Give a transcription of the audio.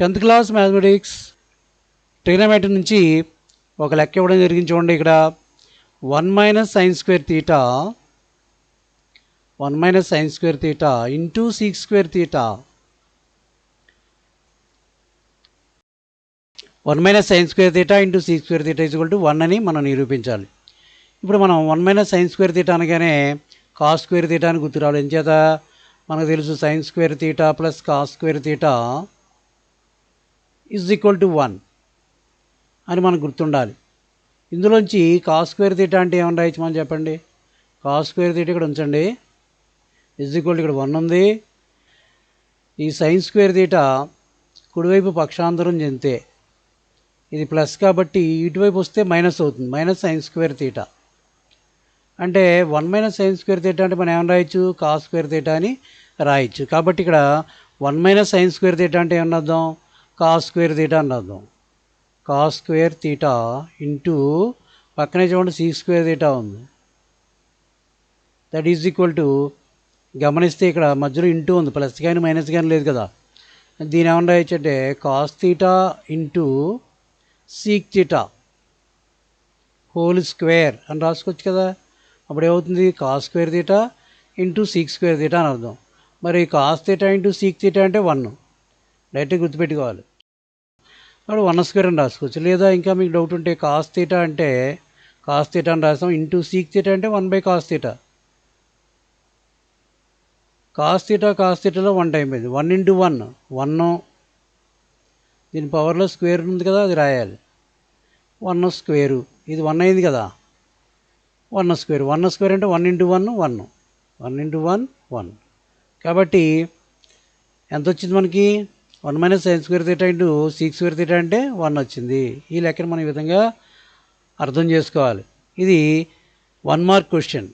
10th class mathematics trigonometry నుంచి ఒక లెక్క ఇవ్వడం జరిగింది. చూడండి ఇక్కడ 1 - sin square theta 1 - sin square theta into sec square theta 1 - sin square theta into sec square theta is equal to 1 అని మనం నిరూపించాలి. ఇప్పుడు మనం 1 - sin square theta అనగానే cos square theta అని గుర్తురావాలి. ఎంచేత మనకు తెలుసు sin square theta plus cos square theta is equal to 1 అని మనకు గుర్తుండాలి. ఇందులోంచి cos square theta అంటే ఏమని రాయొచ్చు మనం చెప్పండి. cos square theta ఇక్కడ ఉంచండి, is equal to ఇక్కడ 1 ఉంది. ఈ sin square theta కుడివైపు పక్షాంతరం చెందితే ఇది ప్లస్ కాబట్టి ఇటువైపు వస్తే మైనస్ అవుతుంది, మైనస్ sin square theta. అంటే 1 - sin square theta అంటే మనం ఏమని రాయొచ్చు, cos square theta అని రాయొచ్చు. కాబట్టి ఇక్కడ 1 - sin square theta అంటే ఏమని అర్థం, cos square theta అని అర్థం. cos square theta ఇంటూ పక్కనే చూడండి sec square theta ఉంది. దట్ ఈజ్ ఈక్వల్ టు, గమనిస్తే ఇక్కడ మధ్యలో ఇంటూ ఉంది, ప్లస్ కానీ మైనస్ కానీ లేదు కదా. దీని ఏమన్నా రాయొచ్చు అంటే cos theta into sec theta whole square అని రాసుకోవచ్చు కదా. అప్పుడు ఏమవుతుంది, cos square theta into sec square theta అని అర్థం. మరి cos theta into sec theta అంటే 1 డైరెక్ట్గా గుర్తుపెట్టుకోవాలి. అప్పుడు 1 స్క్వేర్ అని రాసుకోవచ్చు. లేదా ఇంకా మీకు డౌట్ ఉంటే cos theta అంటే cos theta అని రాస్తాం, ఇంటూ sec theta అంటే 1/cos theta. cos thetaలో 1 టైం అయింది, 1 × 1 1, దీని పవర్లో స్క్వేర్ ఉంది కదా అది రాయాలి. 1 స్క్వేరు, ఇది 1 అయింది కదా, 1 స్క్వేర్. 1 స్క్వేర్ అంటే 1 × 1 1, 1 × 1 1. కాబట్టి ఎంత వచ్చింది మనకి, 1 - sin square theta into sec square theta అంటే 1 వచ్చింది. ఈ లెక్కను మనం ఈ విధంగా అర్థం చేసుకోవాలి. ఇది 1 మార్క్ క్వశ్చన్.